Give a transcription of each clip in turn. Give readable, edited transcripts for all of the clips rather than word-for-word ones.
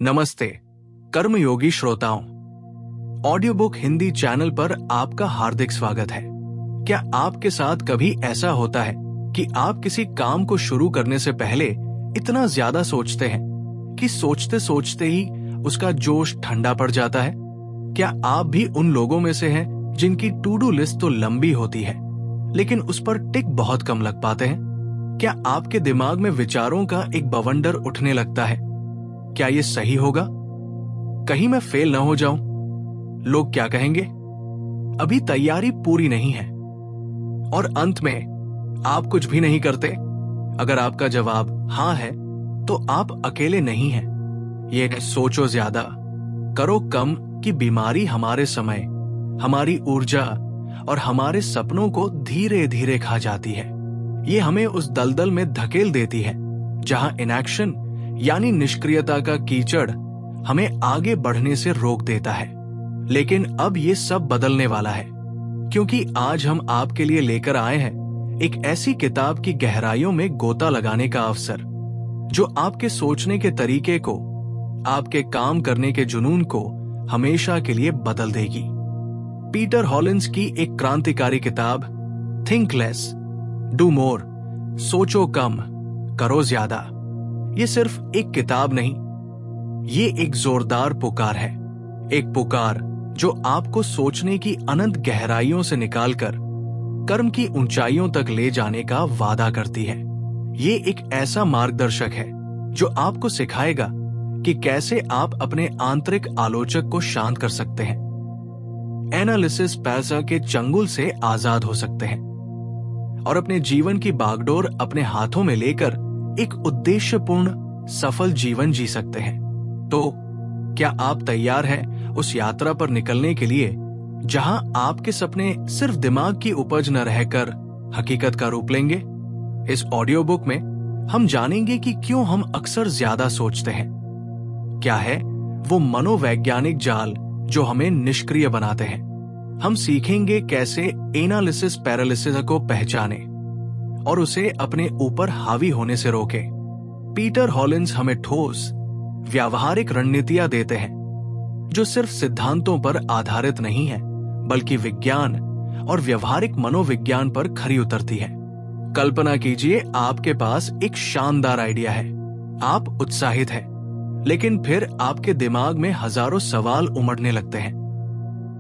नमस्ते कर्मयोगी श्रोताओं, audio book Hindi channel पर आपका हार्दिक स्वागत है। क्या आपके साथ कभी ऐसा होता है कि आप किसी काम को शुरू करने से पहले इतना ज्यादा सोचते हैं कि सोचते सोचते ही उसका जोश ठंडा पड़ जाता है? क्या आप भी उन लोगों में से हैं जिनकी टू डू लिस्ट तो लंबी होती है लेकिन उस पर टिक बहुत कम लग पाते हैं? क्या आपके दिमाग में विचारों का एक बवंडर उठने लगता है? क्या ये सही होगा? कहीं मैं फेल ना हो जाऊं? लोग क्या कहेंगे? अभी तैयारी पूरी नहीं है। और अंत में आप कुछ भी नहीं करते। अगर आपका जवाब हां है तो आप अकेले नहीं हैं। ये सोचो ज्यादा, करो कम की बीमारी हमारे समय, हमारी ऊर्जा और हमारे सपनों को धीरे धीरे खा जाती है। ये हमें उस दलदल में धकेल देती है जहां इनएक्शन यानी निष्क्रियता का कीचड़ हमें आगे बढ़ने से रोक देता है। लेकिन अब ये सब बदलने वाला है, क्योंकि आज हम आपके लिए लेकर आए हैं एक ऐसी किताब की गहराइयों में गोता लगाने का अवसर जो आपके सोचने के तरीके को, आपके काम करने के जुनून को हमेशा के लिए बदल देगी। पीटर हॉलिंस की एक क्रांतिकारी किताब थिंक लेस डू मोर, सोचो कम करो ज्यादा, ये सिर्फ एक किताब नहीं, ये एक जोरदार पुकार है। एक पुकार जो आपको सोचने की अनंत गहराइयों से निकालकर कर्म की ऊंचाइयों तक ले जाने का वादा करती है। ये एक ऐसा मार्गदर्शक है जो आपको सिखाएगा कि कैसे आप अपने आंतरिक आलोचक को शांत कर सकते हैं, एनालिसिस पैसा के चंगुल से आजाद हो सकते हैं और अपने जीवन की बागडोर अपने हाथों में लेकर एक उद्देश्यपूर्ण सफल जीवन जी सकते हैं। तो क्या आप तैयार हैं उस यात्रा पर निकलने के लिए जहां आपके सपने सिर्फ दिमाग की उपज न रहकर हकीकत का रूप लेंगे? इस ऑडियो बुक में हम जानेंगे कि क्यों हम अक्सर ज्यादा सोचते हैं, क्या है वो मनोवैज्ञानिक जाल जो हमें निष्क्रिय बनाते हैं। हम सीखेंगे कैसे एनालिसिस पैरालिसिस को पहचाने और उसे अपने ऊपर हावी होने से रोके। पीटर हॉलिंस हमें ठोस व्यावहारिक रणनीतियां देते हैं जो सिर्फ सिद्धांतों पर आधारित नहीं है बल्कि विज्ञान और व्यवहारिक मनोविज्ञान पर खरी उतरती है। कल्पना कीजिए आपके पास एक शानदार आइडिया है, आप उत्साहित हैं, लेकिन फिर आपके दिमाग में हजारों सवाल उमड़ने लगते हैं।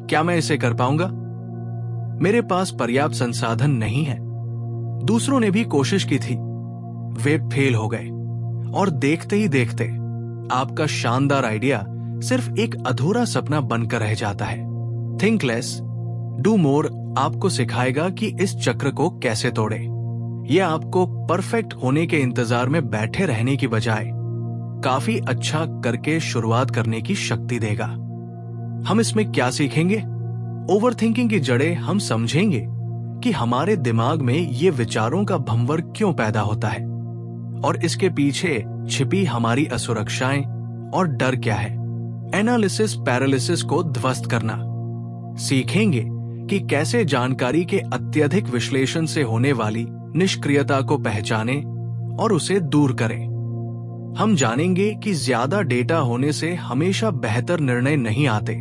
क्या मैं इसे कर पाऊंगा? मेरे पास पर्याप्त संसाधन नहीं है। दूसरों ने भी कोशिश की थी, वे फेल हो गए। और देखते ही देखते आपका शानदार आइडिया सिर्फ एक अधूरा सपना बनकर रह जाता है। थिंक लेस डू मोर आपको सिखाएगा कि इस चक्र को कैसे तोड़े। यह आपको परफेक्ट होने के इंतजार में बैठे रहने की बजाय काफी अच्छा करके शुरुआत करने की शक्ति देगा। हम इसमें क्या सीखेंगे? ओवरथिंकिंग की जड़ें हम समझेंगे कि हमारे दिमाग में ये विचारों का भंवर क्यों पैदा होता है और इसके पीछे छिपी हमारी असुरक्षाएं और डर क्या है। एनालिसिस पैरालिसिस को ध्वस्त करना सीखेंगे कि कैसे जानकारी के अत्यधिक विश्लेषण से होने वाली निष्क्रियता को पहचाने और उसे दूर करें। हम जानेंगे कि ज्यादा डेटा होने से हमेशा बेहतर निर्णय नहीं आते,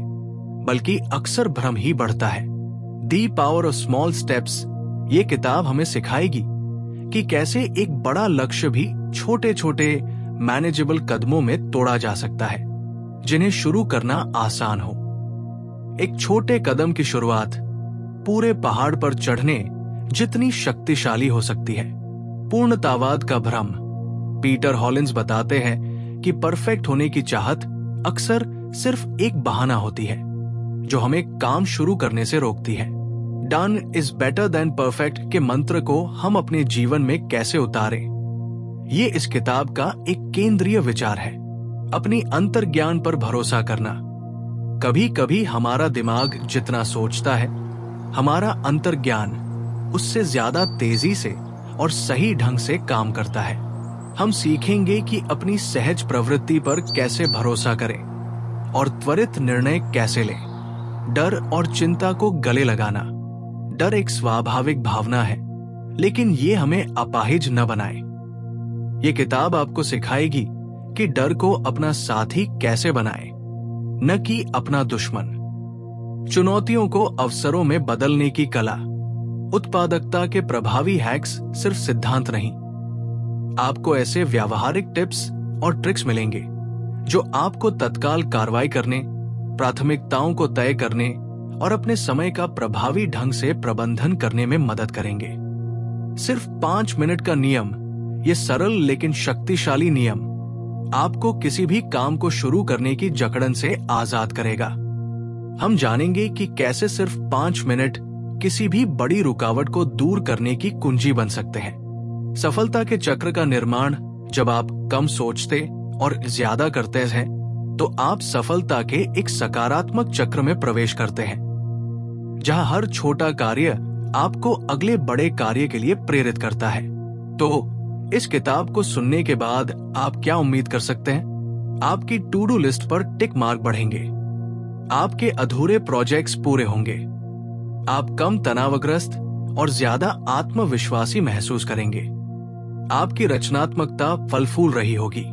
बल्कि अक्सर भ्रम ही बढ़ता है। The power of small steps ये किताब हमें सिखाएगी कि कैसे एक बड़ा लक्ष्य भी छोटे छोटे मैनेजेबल कदमों में तोड़ा जा सकता है, जिन्हें शुरू करना आसान हो। एक छोटे कदम की शुरुआत पूरे पहाड़ पर चढ़ने जितनी शक्तिशाली हो सकती है। पूर्णतावाद का भ्रम। पीटर हॉलिंस बताते हैं कि परफेक्ट होने की चाहत अक्सर सिर्फ एक बहाना होती है जो हमें काम शुरू करने से रोकती है। Done is better than perfect के मंत्र को हम अपने जीवन में कैसे उतारें, ये इस किताब का एक केंद्रीय विचार है। अपनी अंतर्ज्ञान पर भरोसा करना। कभी कभी हमारा दिमाग जितना सोचता है, हमारा अंतर्ज्ञान उससे ज्यादा तेजी से और सही ढंग से काम करता है। हम सीखेंगे कि अपनी सहज प्रवृत्ति पर कैसे भरोसा करें और त्वरित निर्णय कैसे लें। डर और चिंता को गले लगाना। डर एक स्वाभाविक भावना है, लेकिन ये हमें अपाहिज न बनाए। ये किताब आपको सिखाएगी कि डर को अपना साथी कैसे बनाएं, न कि अपना दुश्मन। चुनौतियों को अवसरों में बदलने की कला। उत्पादकता के प्रभावी हैक्स सिर्फ सिद्धांत नहीं, आपको ऐसे व्यावहारिक टिप्स और ट्रिक्स मिलेंगे जो आपको तत्काल कार्रवाई करने, प्राथमिकताओं को तय करने और अपने समय का प्रभावी ढंग से प्रबंधन करने में मदद करेंगे। सिर्फ 5 मिनट का नियम, ये सरल लेकिन शक्तिशाली नियम आपको किसी भी काम को शुरू करने की जकड़न से आजाद करेगा। हम जानेंगे कि कैसे सिर्फ 5 मिनट किसी भी बड़ी रुकावट को दूर करने की कुंजी बन सकते हैं। सफलता के चक्र का निर्माण जब आप कम सोचते और ज्यादा करते हैं तो आप सफलता के एक सकारात्मक चक्र में प्रवेश करते हैं, जहां हर छोटा कार्य आपको अगले बड़े कार्य के लिए प्रेरित करता है। तो इस किताब को सुनने के बाद आप क्या उम्मीद कर सकते हैं? आपकी टू डू लिस्ट पर टिक मार्क बढ़ेंगे, आपके अधूरे प्रोजेक्ट्स पूरे होंगे, आप कम तनावग्रस्त और ज्यादा आत्मविश्वासी महसूस करेंगे, आपकी रचनात्मकता फल फूल रही होगी,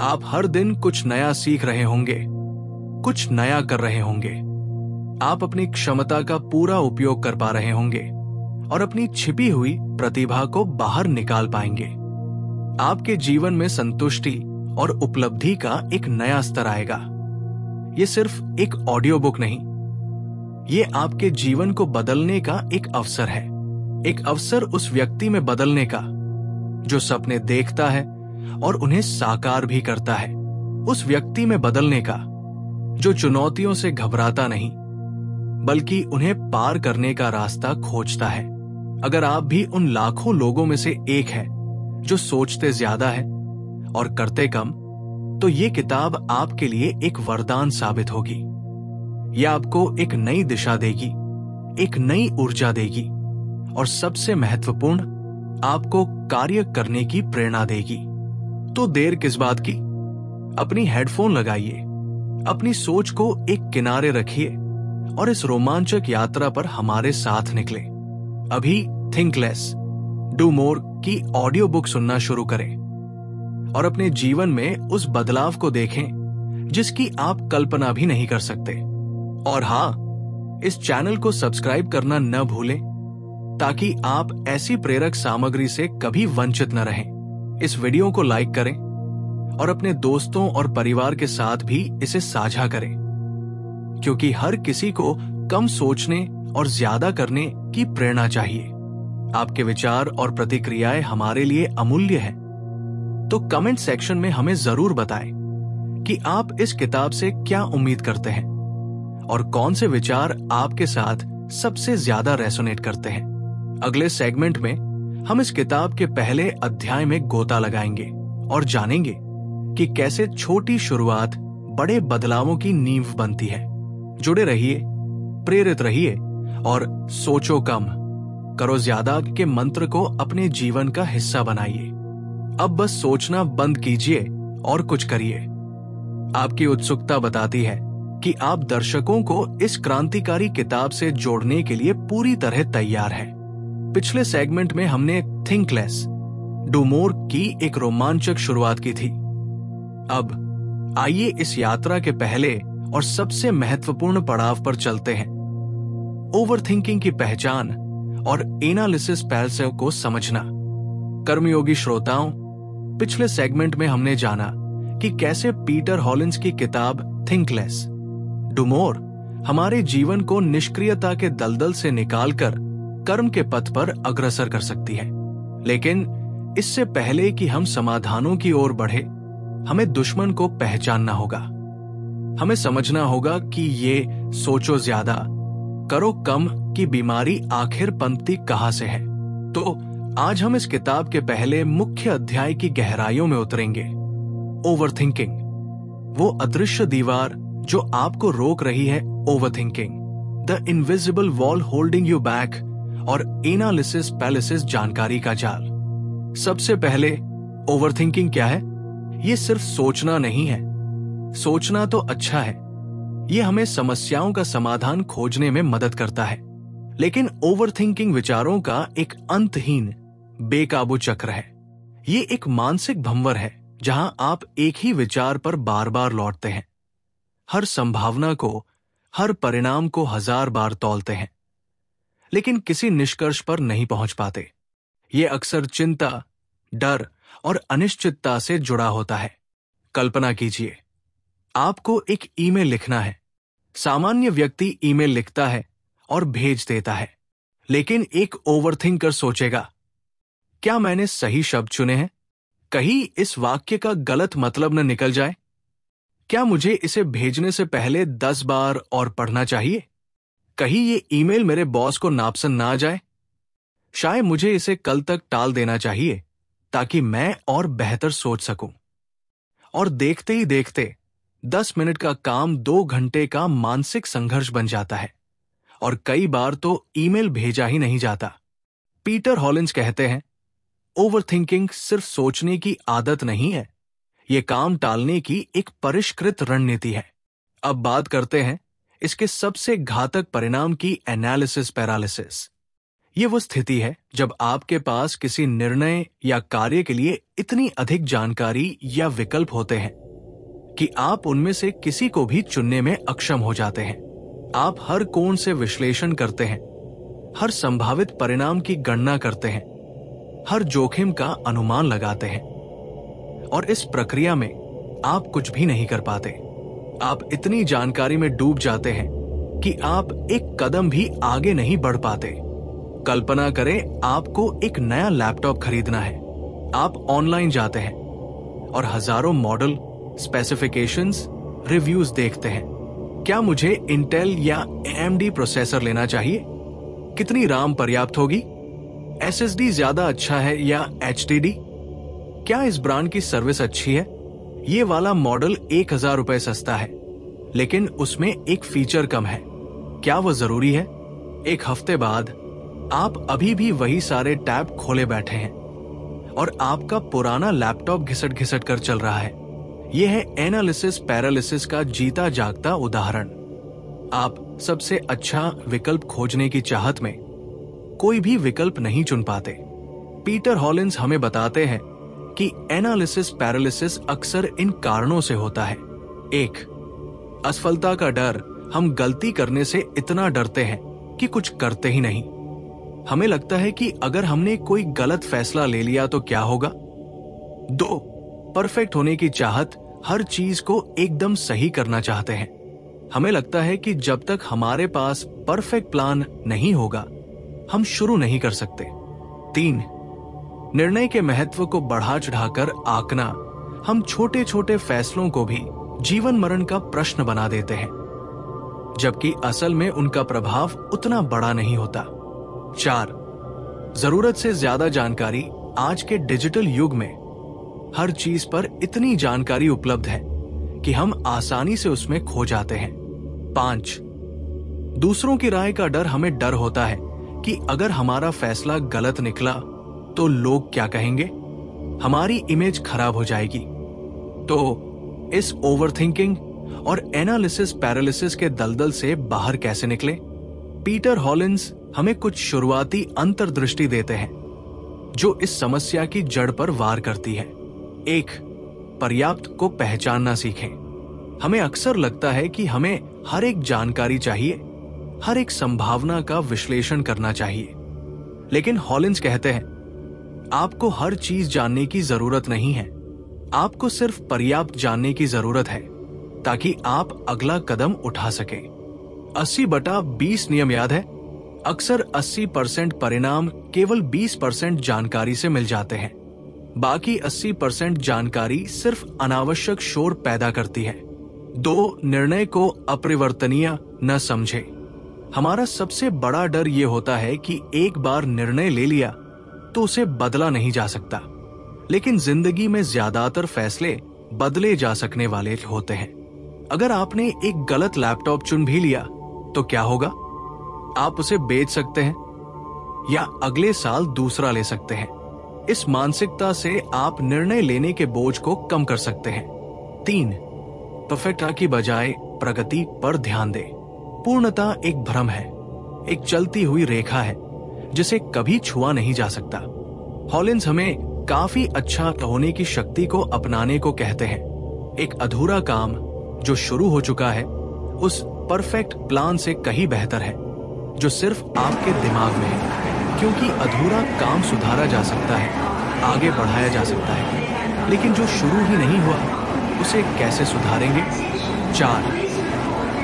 आप हर दिन कुछ नया सीख रहे होंगे, कुछ नया कर रहे होंगे, आप अपनी क्षमता का पूरा उपयोग कर पा रहे होंगे और अपनी छिपी हुई प्रतिभा को बाहर निकाल पाएंगे। आपके जीवन में संतुष्टि और उपलब्धि का एक नया स्तर आएगा। ये सिर्फ एक ऑडियो बुक नहीं, ये आपके जीवन को बदलने का एक अवसर है। एक अवसर उस व्यक्ति में बदलने का जो सपने देखता है और उन्हें साकार भी करता है, उस व्यक्ति में बदलने का जो चुनौतियों से घबराता नहीं बल्कि उन्हें पार करने का रास्ता खोजता है। अगर आप भी उन लाखों लोगों में से एक हैं जो सोचते ज्यादा है और करते कम, तो ये किताब आपके लिए एक वरदान साबित होगी। यह आपको एक नई दिशा देगी, एक नई ऊर्जा देगी और सबसे महत्वपूर्ण, आपको कार्य करने की प्रेरणा देगी। तो देर किस बात की? अपनी हेडफोन लगाइए, अपनी सोच को एक किनारे रखिए और इस रोमांचक यात्रा पर हमारे साथ निकले। अभी थिंक लेस डू मोर की ऑडियो बुक सुनना शुरू करें और अपने जीवन में उस बदलाव को देखें जिसकी आप कल्पना भी नहीं कर सकते। और हाँ, इस चैनल को सब्सक्राइब करना न भूलें ताकि आप ऐसी प्रेरक सामग्री से कभी वंचित न रहें। इस वीडियो को लाइक करें और अपने दोस्तों और परिवार के साथ भी इसे साझा करें, क्योंकि हर किसी को कम सोचने और ज्यादा करने की प्रेरणा चाहिए। आपके विचार और प्रतिक्रियाएं हमारे लिए अमूल्य हैं, तो कमेंट सेक्शन में हमें जरूर बताएं कि आप इस किताब से क्या उम्मीद करते हैं और कौन से विचार आपके साथ सबसे ज्यादा रेसोनेट करते हैं। अगले सेगमेंट में हम इस किताब के पहले अध्याय में गोता लगाएंगे और जानेंगे कि कैसे छोटी शुरुआत बड़े बदलावों की नींव बनती है। जुड़े रहिए, प्रेरित रहिए और सोचो कम, करो ज्यादा के मंत्र को अपने जीवन का हिस्सा बनाइए। अब बस सोचना बंद कीजिए और कुछ करिए। आपकी उत्सुकता बताती है कि आप दर्शकों को इस क्रांतिकारी किताब से जोड़ने के लिए पूरी तरह तैयार हैं। पिछले सेगमेंट में हमने थिंक लेस डू मोर की एक रोमांचक शुरुआत की थी। अब आइए इस यात्रा के पहले और सबसे महत्वपूर्ण पड़ाव पर चलते हैं, ओवरथिंकिंग की पहचान और एनालिसिस पैरालिसिस को समझना। कर्मयोगी श्रोताओं, पिछले सेगमेंट में हमने जाना कि कैसे पीटर हॉलिंस की किताब थिंक लेस डू मोर हमारे जीवन को निष्क्रियता के दलदल से निकालकर कर्म के पथ पर अग्रसर कर सकती है। लेकिन इससे पहले कि हम समाधानों की ओर बढ़े, हमें दुश्मन को पहचानना होगा। हमें समझना होगा कि ये सोचो ज्यादा, करो कम की बीमारी आखिर पनपती कहां से है। तो आज हम इस किताब के पहले मुख्य अध्याय की गहराइयों में उतरेंगे। ओवरथिंकिंग, वो अदृश्य दीवार जो आपको रोक रही है। Overthinking, the invisible wall holding you back और एनालिसिस पैरालिसिस जानकारी का जाल। सबसे पहले, ओवरथिंकिंग क्या है? ये सिर्फ सोचना नहीं है। सोचना तो अच्छा है, ये हमें समस्याओं का समाधान खोजने में मदद करता है, लेकिन ओवरथिंकिंग विचारों का एक अंतहीन बेकाबू चक्र है। ये एक मानसिक भंवर है जहां आप एक ही विचार पर बार बार लौटते हैं, हर संभावना को, हर परिणाम को 1000 बार तौलते हैं, लेकिन किसी निष्कर्ष पर नहीं पहुंच पाते। ये अक्सर चिंता, डर और अनिश्चितता से जुड़ा होता है। कल्पना कीजिए, आपको एक ईमेल लिखना है। सामान्य व्यक्ति ईमेल लिखता है और भेज देता है, लेकिन एक ओवरथिंकर सोचेगा, क्या मैंने सही शब्द चुने हैं? कहीं इस वाक्य का गलत मतलब न निकल जाए? क्या मुझे इसे भेजने से पहले 10 बार और पढ़ना चाहिए? कहीं ये ईमेल मेरे बॉस को नापसंद ना आ जाए? शायद मुझे इसे कल तक टाल देना चाहिए ताकि मैं और बेहतर सोच सकूं। और देखते ही देखते 10 मिनट का काम 2 घंटे का मानसिक संघर्ष बन जाता है, और कई बार तो ईमेल भेजा ही नहीं जाता। पीटर हॉलिंस कहते हैं, ओवरथिंकिंग सिर्फ सोचने की आदत नहीं है, यह काम टालने की एक परिष्कृत रणनीति है। अब बात करते हैं इसके सबसे घातक परिणाम की, एनालिसिस पैरालिसिस। यह वो स्थिति है जब आपके पास किसी निर्णय या कार्य के लिए इतनी अधिक जानकारी या विकल्प होते हैं कि आप उनमें से किसी को भी चुनने में अक्षम हो जाते हैं। आप हर कोण से विश्लेषण करते हैं, हर संभावित परिणाम की गणना करते हैं, हर जोखिम का अनुमान लगाते हैं, और इस प्रक्रिया में आप कुछ भी नहीं कर पाते। आप इतनी जानकारी में डूब जाते हैं कि आप एक कदम भी आगे नहीं बढ़ पाते। कल्पना करें, आपको एक नया लैपटॉप खरीदना है। आप ऑनलाइन जाते हैं और हजारों मॉडल, स्पेसिफिकेशंस, रिव्यूज देखते हैं। क्या मुझे इंटेल या AMD प्रोसेसर लेना चाहिए? कितनी RAM पर्याप्त होगी? SSD ज्यादा अच्छा है या HDD? क्या इस ब्रांड की सर्विस अच्छी है? ये वाला मॉडल 1000 रुपए सस्ता है, लेकिन उसमें एक फीचर कम है। क्या वो जरूरी है? एक हफ्ते बाद आप अभी भी वही सारे टैब खोले बैठे हैं और आपका पुराना लैपटॉप घिसट घिसट कर चल रहा है। यह है एनालिसिस पैरालिसिस का जीता जागता उदाहरण। आप सबसे अच्छा विकल्प खोजने की चाहत में कोई भी विकल्प नहीं चुन पाते। पीटर हॉलिंस हमें बताते हैं कि एनालिसिस पैरालिसिस अक्सर इन कारणों से होता है। 1. असफलता का डर। हम गलती करने से इतना डरते हैं कि कुछ करते ही नहीं। हमें लगता है कि अगर हमने कोई गलत फैसला ले लिया तो क्या होगा। 2. परफेक्ट होने की चाहत। हर चीज को एकदम सही करना चाहते हैं। हमें लगता है कि जब तक हमारे पास परफेक्ट प्लान नहीं होगा, हम शुरू नहीं कर सकते। 3. निर्णय के महत्व को बढ़ा चढ़ाकर आंकना। हम छोटे छोटे फैसलों को भी जीवन मरण का प्रश्न बना देते हैं, जबकि असल में उनका प्रभाव उतना बड़ा नहीं होता। 4. जरूरत से ज्यादा जानकारी। आज के डिजिटल युग में हर चीज पर इतनी जानकारी उपलब्ध है कि हम आसानी से उसमें खो जाते हैं। 5. दूसरों की राय का डर। हमें डर होता है कि अगर हमारा फैसला गलत निकला तो लोग क्या कहेंगे, हमारी इमेज खराब हो जाएगी। तो इस ओवरथिंकिंग और एनालिसिस पैरालिसिस के दलदल से बाहर कैसे निकले? पीटर हॉलिंस हमें कुछ शुरुआती अंतर्दृष्टि देते हैं जो इस समस्या की जड़ पर वार करती है। 1. पर्याप्त को पहचानना सीखें। हमें अक्सर लगता है कि हमें हर एक जानकारी चाहिए, हर एक संभावना का विश्लेषण करना चाहिए, लेकिन हॉलिंस कहते हैं, आपको हर चीज जानने की जरूरत नहीं है। आपको सिर्फ पर्याप्त जानने की जरूरत है ताकि आप अगला कदम उठा सके। 80/20 नियम याद है? अक्सर 80% परिणाम केवल 20% जानकारी से मिल जाते हैं। बाकी 80% जानकारी सिर्फ अनावश्यक शोर पैदा करती है। 2. निर्णय को अपरिवर्तनीय न समझे। हमारा सबसे बड़ा डर यह होता है कि एक बार निर्णय ले लिया तो उसे बदला नहीं जा सकता, लेकिन जिंदगी में ज्यादातर फैसले बदले जा सकने वाले होते हैं। अगर आपने एक गलत लैपटॉप चुन भी लिया तो क्या होगा? आप उसे बेच सकते हैं या अगले साल दूसरा ले सकते हैं। इस मानसिकता से आप निर्णय लेने के बोझ को कम कर सकते हैं। 3. परफेक्टता की बजाय प्रगति पर ध्यान दें। पूर्णता एक भ्रम है, एक चलती हुई रेखा है जिसे कभी छुआ नहीं जा सकता। हॉलिंस हमें काफी अच्छा होने की शक्ति को अपनाने को कहते हैं। एक अधूरा काम जो शुरू हो चुका है उस परफेक्ट प्लान से कहीं बेहतर है जो सिर्फ आपके दिमाग में है, क्योंकि अधूरा काम सुधारा जा सकता है, आगे बढ़ाया जा सकता है, लेकिन जो शुरू ही नहीं हुआ उसे कैसे सुधारेंगे? 4,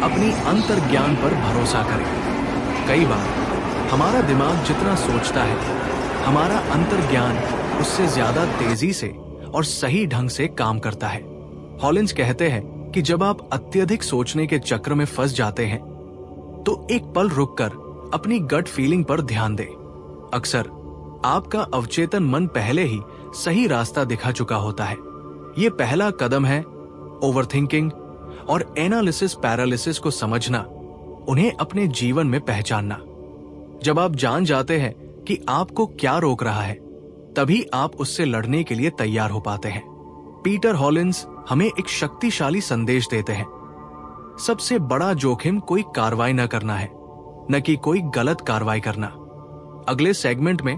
अपनी अंतर्ज्ञान पर भरोसा करें। कई बार हमारा दिमाग जितना सोचता है, हमारा अंतर्ज्ञान उससे ज्यादा तेजी से और सही ढंग से काम करता है। हॉलिंस कहते हैं कि जब आप अत्यधिक सोचने के चक्र में फंस जाते हैं तो एक पल रुककर अपनी गट फीलिंग पर ध्यान दें। अक्सर आपका अवचेतन मन पहले ही सही रास्ता दिखा चुका होता है। ये पहला कदम है ओवरथिंकिंग और एनालिसिस पैरालिसिस को समझना, उन्हें अपने जीवन में पहचानना। जब आप जान जाते हैं कि आपको क्या रोक रहा है, तभी आप उससे लड़ने के लिए तैयार हो पाते हैं। पीटर हॉलिंस हमें एक शक्तिशाली संदेश देते हैं। सबसे बड़ा जोखिम कोई कार्रवाई न करना है, न कि कोई गलत कार्रवाई करना। अगले सेगमेंट में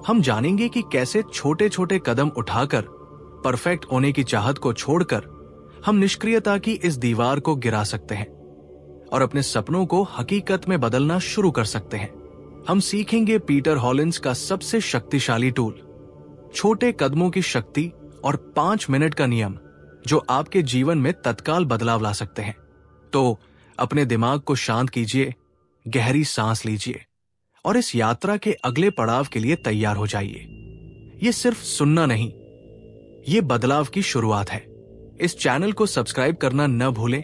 हम जानेंगे कि कैसे छोटे छोटे कदम उठाकर परफेक्ट होने की चाहत को छोड़कर हम निष्क्रियता की इस दीवार को गिरा सकते हैं और अपने सपनों को हकीकत में बदलना शुरू कर सकते हैं। हम सीखेंगे पीटर हॉलिंस का सबसे शक्तिशाली टूल, छोटे कदमों की शक्ति और 5 मिनट का नियम जो आपके जीवन में तत्काल बदलाव ला सकते हैं। तो अपने दिमाग को शांत कीजिए, गहरी सांस लीजिए और इस यात्रा के अगले पड़ाव के लिए तैयार हो जाइए। ये सिर्फ सुनना नहीं, ये बदलाव की शुरुआत है। इस चैनल को सब्सक्राइब करना न भूलें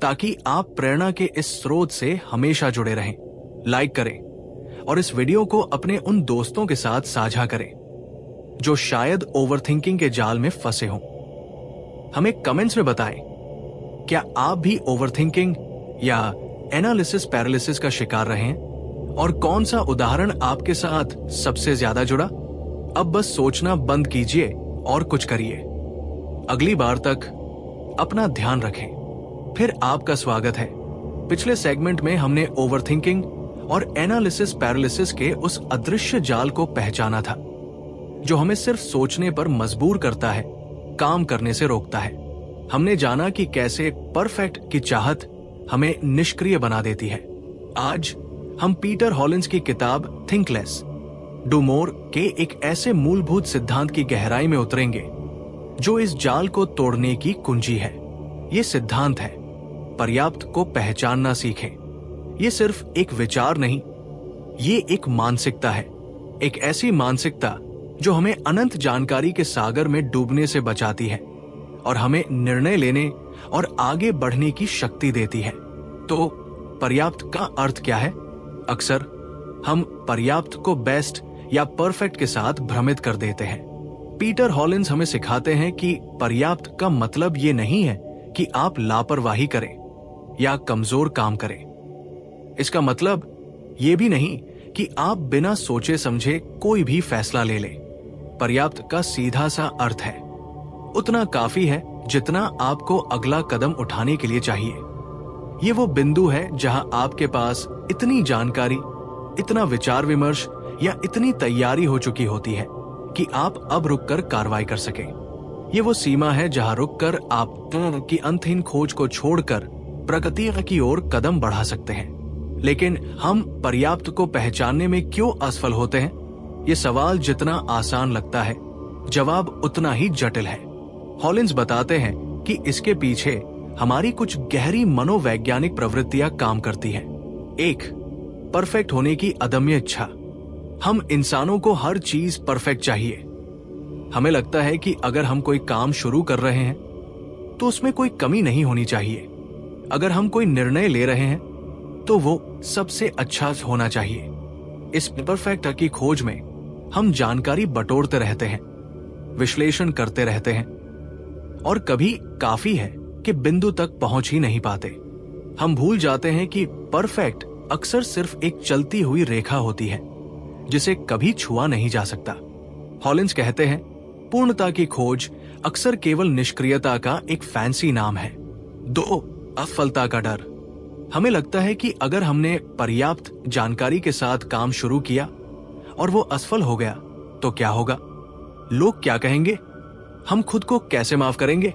ताकि आप प्रेरणा के इस स्रोत से हमेशा जुड़े रहें। लाइक करें और इस वीडियो को अपने उन दोस्तों के साथ साझा करें जो शायद ओवरथिंकिंग के जाल में फंसे हों। हमें कमेंट्स में बताएं, क्या आप भी ओवरथिंकिंग या एनालिसिस पैरालिसिस का शिकार रहे हैं और कौन सा उदाहरण आपके साथ सबसे ज्यादा जुड़ा? अब बस सोचना बंद कीजिए और कुछ करिए। अगली बार तक अपना ध्यान रखें। फिर आपका स्वागत है। पिछले सेगमेंट में हमने ओवरथिंकिंग और एनालिसिस पैरालिसिस के उस अदृश्य जाल को पहचाना था जो हमें सिर्फ सोचने पर मजबूर करता है, काम करने से रोकता है। हमने जाना कि कैसे परफेक्ट की चाहत हमें निष्क्रिय बना देती है। आज हम पीटर हॉलिंस की किताब थिंक लेस डू मोर के एक ऐसे मूलभूत सिद्धांत की गहराई में उतरेंगे जो इस जाल को तोड़ने की कुंजी है। ये सिद्धांत है, पर्याप्त को पहचानना सीखें। ये सिर्फ एक विचार नहीं, ये एक मानसिकता है, एक ऐसी मानसिकता जो हमें अनंत जानकारी के सागर में डूबने से बचाती है और हमें निर्णय लेने और आगे बढ़ने की शक्ति देती है। तो पर्याप्त का अर्थ क्या है? अक्सर हम पर्याप्त को बेस्ट या परफेक्ट के साथ भ्रमित कर देते हैं। पीटर हॉलिंस हमें सिखाते हैं कि पर्याप्त का मतलब ये नहीं है कि आप लापरवाही करें या कमजोर काम करें। इसका मतलब ये भी नहीं कि आप बिना सोचे समझे कोई भी फैसला ले लें। पर्याप्त का सीधा सा अर्थ है, उतना काफी है जितना आपको अगला कदम उठाने के लिए चाहिए। ये वो बिंदु है जहां आपके पास इतनी जानकारी, इतना विचार विमर्श या इतनी तैयारी हो चुकी होती है कि आप अब रुककर कार्रवाई कर सकें। ये वो सीमा है जहां रुककर आप की अंतहीन खोज को छोड़कर प्रगति की ओर कदम बढ़ा सकते हैं। लेकिन हम पर्याप्त को पहचानने में क्यों असफल होते हैं? ये सवाल जितना आसान लगता है, जवाब उतना ही जटिल है। हॉलिंस बताते हैं कि इसके पीछे हमारी कुछ गहरी मनोवैज्ञानिक प्रवृत्तियां काम करती हैं। 1, परफेक्ट होने की अदम्य इच्छा। हम इंसानों को हर चीज परफेक्ट चाहिए। हमें लगता है कि अगर हम कोई काम शुरू कर रहे हैं तो उसमें कोई कमी नहीं होनी चाहिए। अगर हम कोई निर्णय ले रहे हैं तो वो सबसे अच्छा होना चाहिए। इस परफेक्ट की खोज में हम जानकारी बटोरते रहते हैं, विश्लेषण करते रहते हैं और कभी काफी है कि बिंदु तक पहुंच ही नहीं पाते। हम भूल जाते हैं कि परफेक्ट अक्सर सिर्फ एक चलती हुई रेखा होती है जिसे कभी छुआ नहीं जा सकता। हॉलिंस कहते हैं, पूर्णता की खोज अक्सर केवल निष्क्रियता का एक फैंसी नाम है। 2, असफलता का डर। हमें लगता है कि अगर हमने पर्याप्त जानकारी के साथ काम शुरू किया और वो असफल हो गया तो क्या होगा? लोग क्या कहेंगे, हम खुद को कैसे माफ करेंगे।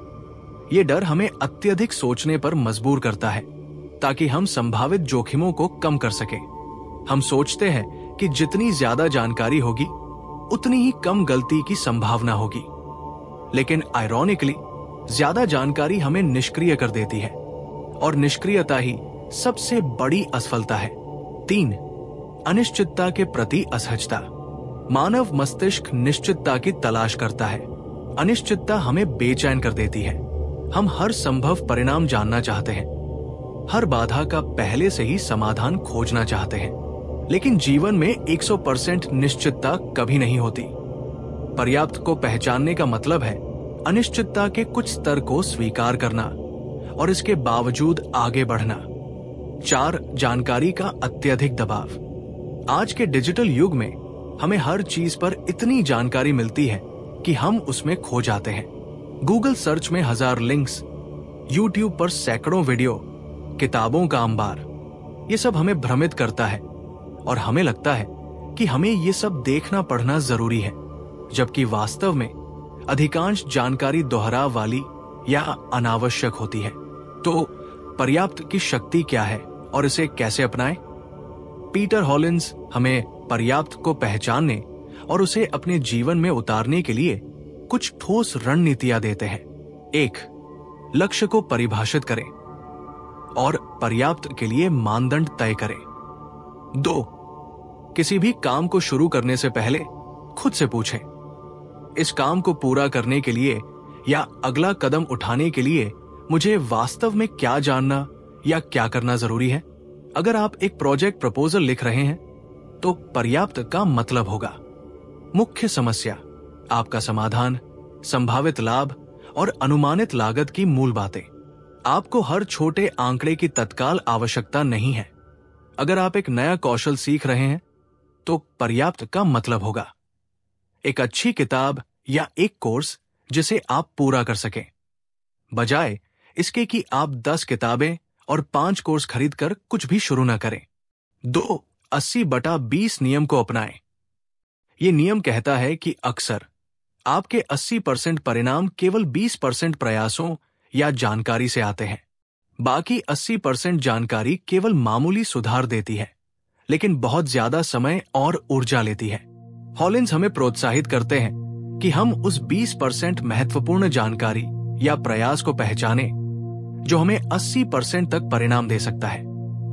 ये डर हमें अत्यधिक सोचने पर मजबूर करता है ताकि हम संभावित जोखिमों को कम कर सकें। हम सोचते हैं कि जितनी ज्यादा जानकारी होगी उतनी ही कम गलती की संभावना होगी, लेकिन आयरॉनिकली ज्यादा जानकारी हमें निष्क्रिय कर देती है और निष्क्रियता ही सबसे बड़ी असफलता है। 3. अनिश्चितता के प्रति असहजता। मानव मस्तिष्क निश्चितता की तलाश करता है। अनिश्चितता हमें बेचैन कर देती है। हम हर संभव परिणाम जानना चाहते हैं, हर बाधा का पहले से ही समाधान खोजना चाहते हैं, लेकिन जीवन में 100% निश्चितता कभी नहीं होती। पर्याप्त को पहचानने का मतलब है अनिश्चितता के कुछ स्तर को स्वीकार करना और इसके बावजूद आगे बढ़ना। 4. जानकारी का अत्यधिक दबाव। आज के डिजिटल युग में हमें हर चीज पर इतनी जानकारी मिलती है कि हम उसमें खो जाते हैं। गूगल सर्च में 1000 लिंक्स, यूट्यूब पर सैकड़ों वीडियो, किताबों का अंबार, ये सब हमें भ्रमित करता है और हमें लगता है कि हमें ये सब देखना पढ़ना जरूरी है, जबकि वास्तव में अधिकांश जानकारी दोहराव वाली या अनावश्यक होती है। तो पर्याप्त की शक्ति क्या है और इसे कैसे अपनाएं? पीटर हॉलिंस हमें पर्याप्त को पहचानने और उसे अपने जीवन में उतारने के लिए कुछ ठोस रणनीतियां देते हैं। 1. लक्ष्य को परिभाषित करें और पर्याप्त के लिए मानदंड तय करें। 2. किसी भी काम को शुरू करने से पहले खुद से पूछें, इस काम को पूरा करने के लिए या अगला कदम उठाने के लिए मुझे वास्तव में क्या जानना या क्या करना जरूरी है। अगर आप एक प्रोजेक्ट प्रपोजल लिख रहे हैं तो पर्याप्त का मतलब होगा मुख्य समस्या, आपका समाधान, संभावित लाभ और अनुमानित लागत की मूल बातें। आपको हर छोटे आंकड़े की तत्काल आवश्यकता नहीं है। अगर आप एक नया कौशल सीख रहे हैं तो पर्याप्त का मतलब होगा एक अच्छी किताब या एक कोर्स जिसे आप पूरा कर सकें, बजाय इसके कि आप 10 किताबें और 5 कोर्स खरीदकर कुछ भी शुरू न करें। 2. 80/20 नियम को अपनाएं। ये नियम कहता है कि अक्सर आपके 80% परिणाम केवल 20% प्रयासों या जानकारी से आते हैं। बाकी 80% जानकारी केवल मामूली सुधार देती है, लेकिन बहुत ज्यादा समय और ऊर्जा लेती है। हॉलिंस हमें प्रोत्साहित करते हैं कि हम उस 20% महत्वपूर्ण जानकारी या प्रयास को पहचानें जो हमें 80% तक परिणाम दे सकता है।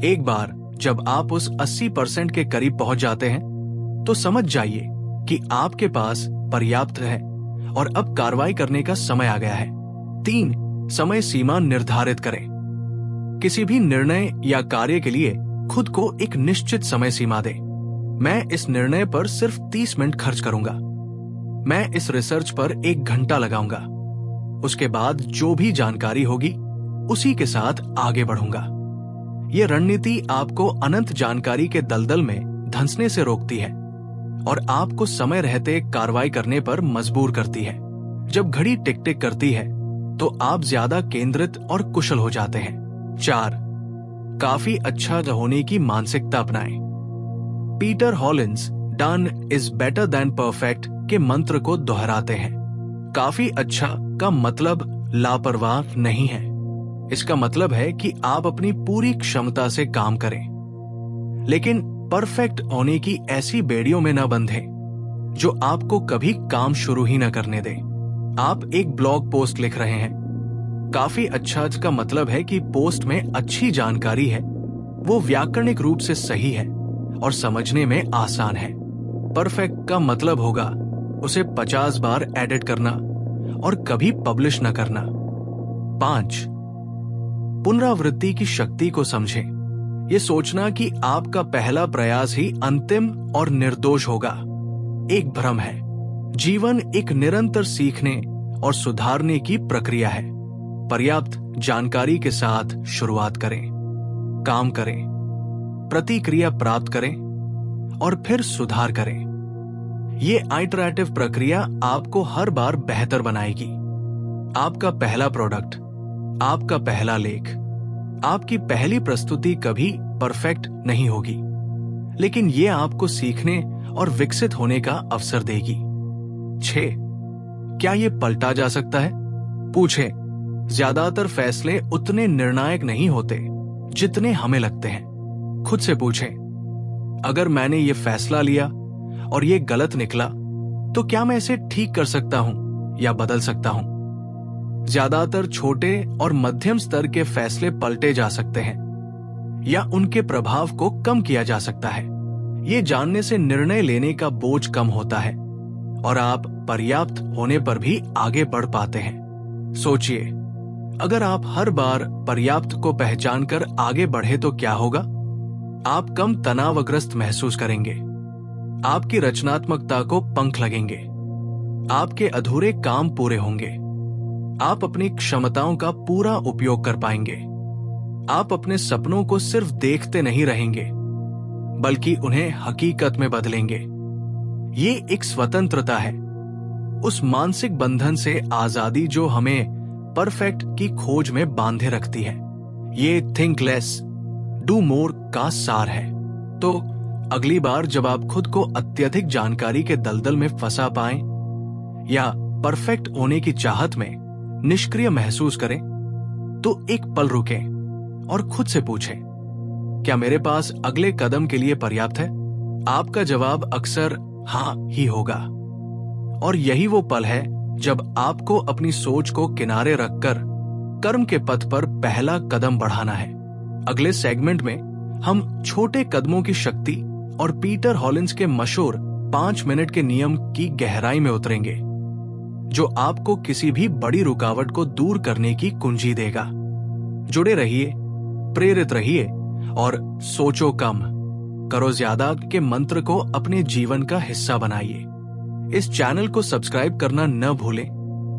एक बार जब आप उस 80% के करीब पहुंच जाते हैं तो समझ जाइए कि आपके पास पर्याप्त है और अब कार्रवाई करने का समय आ गया है। 3. समय सीमा निर्धारित करें। किसी भी निर्णय या कार्य के लिए खुद को एक निश्चित समय सीमा दें। मैं इस निर्णय पर सिर्फ 30 मिनट खर्च करूंगा। मैं इस रिसर्च पर 1 घंटा लगाऊंगा। उसके बाद जो भी जानकारी होगी उसी के साथ आगे बढ़ूंगा। यह रणनीति आपको अनंत जानकारी के दलदल में धंसने से रोकती है और आपको समय रहते कार्रवाई करने पर मजबूर करती है। जब घड़ी टिक टिक करती है तो आप ज्यादा केंद्रित और कुशल हो जाते हैं। 4. काफी अच्छा होने की मानसिकता अपनाएं। Peter Hollins done is better than perfect के मंत्र को दोहराते हैं। काफी अच्छा का मतलब लापरवाह नहीं है। इसका मतलब है कि आप अपनी पूरी क्षमता से काम करें, लेकिन परफेक्ट होने की ऐसी बेड़ियों में न बंधें जो आपको कभी काम शुरू ही न करने दें। आप एक ब्लॉग पोस्ट लिख रहे हैं। काफी अच्छा का मतलब है कि पोस्ट में अच्छी जानकारी है, वो व्याकरणिक रूप से सही है और समझने में आसान है। परफेक्ट का मतलब होगा उसे 50 बार एडिट करना और कभी पब्लिश न करना। 5. पुनरावृत्ति की शक्ति को समझें। ये सोचना कि आपका पहला प्रयास ही अंतिम और निर्दोष होगा एक भ्रम है। जीवन एक निरंतर सीखने और सुधारने की प्रक्रिया है। पर्याप्त जानकारी के साथ शुरुआत करें, काम करें, प्रतिक्रिया प्राप्त करें और फिर सुधार करें। ये आइटरेटिव प्रक्रिया आपको हर बार बेहतर बनाएगी। आपका पहला प्रोडक्ट, आपका पहला लेख, आपकी पहली प्रस्तुति कभी परफेक्ट नहीं होगी, लेकिन ये आपको सीखने और विकसित होने का अवसर देगी। 6. क्या ये पलटा जा सकता है? पूछें। ज्यादातर फैसले उतने निर्णायक नहीं होते जितने हमें लगते हैं। खुद से पूछें, अगर मैंने ये फैसला लिया और ये गलत निकला तो क्या मैं इसे ठीक कर सकता हूं या बदल सकता हूं? ज्यादातर छोटे और मध्यम स्तर के फैसले पलटे जा सकते हैं या उनके प्रभाव को कम किया जा सकता है। ये जानने से निर्णय लेने का बोझ कम होता है और आप पर्याप्त होने पर भी आगे बढ़ पाते हैं। सोचिए, अगर आप हर बार पर्याप्त को पहचानकर आगे बढ़े तो क्या होगा? आप कम तनावग्रस्त महसूस करेंगे, आपकी रचनात्मकता को पंख लगेंगे, आपके अधूरे काम पूरे होंगे, आप अपनी क्षमताओं का पूरा उपयोग कर पाएंगे, आप अपने सपनों को सिर्फ देखते नहीं रहेंगे बल्कि उन्हें हकीकत में बदलेंगे। ये एक स्वतंत्रता है, उस मानसिक बंधन से आजादी जो हमें परफेक्ट की खोज में बांधे रखती है। ये थिंक लेस डू मोर का सार है। तो अगली बार जब आप खुद को अत्यधिक जानकारी के दलदल में फंसा पाएं या परफेक्ट होने की चाहत में निष्क्रिय महसूस करें तो एक पल रुकें और खुद से पूछें, क्या मेरे पास अगले कदम के लिए पर्याप्त है? आपका जवाब अक्सर हाँ ही होगा। और यही वो पल है जब आपको अपनी सोच को किनारे रखकर कर्म के पथ पर पहला कदम बढ़ाना है। अगले सेगमेंट में हम छोटे कदमों की शक्ति और पीटर हॉलिंस के मशहूर 5 मिनट के नियम की गहराई में उतरेंगे, जो आपको किसी भी बड़ी रुकावट को दूर करने की कुंजी देगा। जुड़े रहिए, प्रेरित रहिए और सोचो कम, करो ज्यादा के मंत्र को अपने जीवन का हिस्सा बनाइए। इस चैनल को सब्सक्राइब करना न भूलें,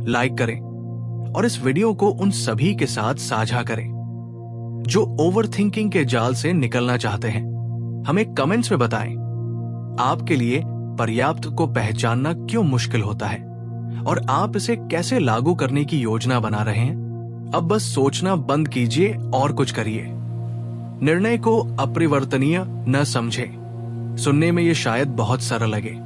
लाइक करें और इस वीडियो को उन सभी के साथ साझा करें जो ओवरथिंकिंग के जाल से निकलना चाहते हैं। हमें कमेंट्स में बताएं, आपके लिए पर्याप्त को पहचानना क्यों मुश्किल होता है और आप इसे कैसे लागू करने की योजना बना रहे हैं। अब बस सोचना बंद कीजिए और कुछ करिए। निर्णय को अपरिवर्तनीय न समझें। सुनने में ये शायद बहुत सरल लगे,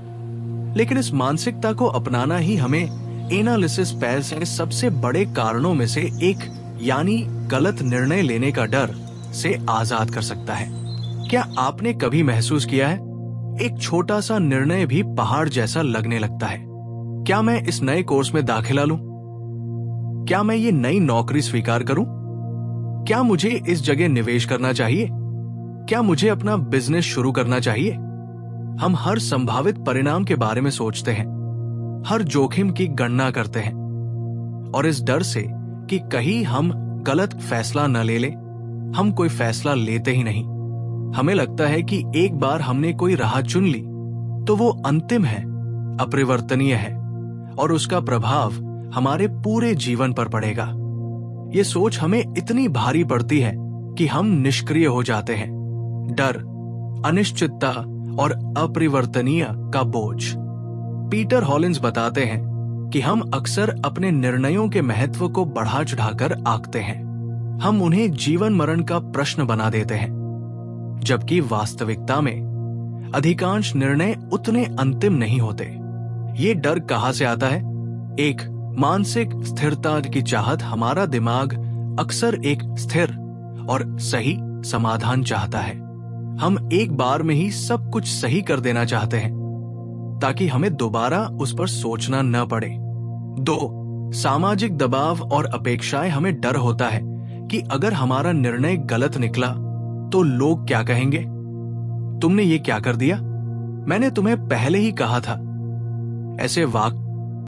लेकिन इस मानसिकता को अपनाना ही हमें एनालिसिस पैरालिसिस के सबसे बड़े कारणों में से एक, यानी गलत निर्णय लेने का डर से आजाद कर सकता है। क्या आपने कभी महसूस किया है, एक छोटा सा निर्णय भी पहाड़ जैसा लगने लगता है? क्या मैं इस नए कोर्स में दाखिला लूं? क्या मैं ये नई नौकरी स्वीकार करूं? क्या मुझे इस जगह निवेश करना चाहिए? क्या मुझे अपना बिजनेस शुरू करना चाहिए? हम हर संभावित परिणाम के बारे में सोचते हैं, हर जोखिम की गणना करते हैं और इस डर से कि कहीं हम गलत फैसला न ले लें, हम कोई फैसला लेते ही नहीं। हमें लगता है कि एक बार हमने कोई राह चुन ली तो वो अंतिम है, अपरिवर्तनीय है और उसका प्रभाव हमारे पूरे जीवन पर पड़ेगा। ये सोच हमें इतनी भारी पड़ती है कि हम निष्क्रिय हो जाते हैं। डर, अनिश्चितता और अपरिवर्तनीय का बोझ। पीटर हॉलिंस बताते हैं कि हम अक्सर अपने निर्णयों के महत्व को बढ़ा चढ़ाकर आंकते हैं। हम उन्हें जीवन मरण का प्रश्न बना देते हैं, जबकि वास्तविकता में अधिकांश निर्णय उतने अंतिम नहीं होते। ये डर कहां से आता है? एक मानसिक स्थिरता की चाहत। हमारा दिमाग अक्सर एक स्थिर और सही समाधान चाहता है। हम एक बार में ही सब कुछ सही कर देना चाहते हैं ताकि हमें दोबारा उस पर सोचना न पड़े। 2, सामाजिक दबाव और अपेक्षाएं। हमें डर होता है कि अगर हमारा निर्णय गलत निकला तो लोग क्या कहेंगे? तुमने ये क्या कर दिया? मैंने तुम्हें पहले ही कहा था। ऐसे वाक्य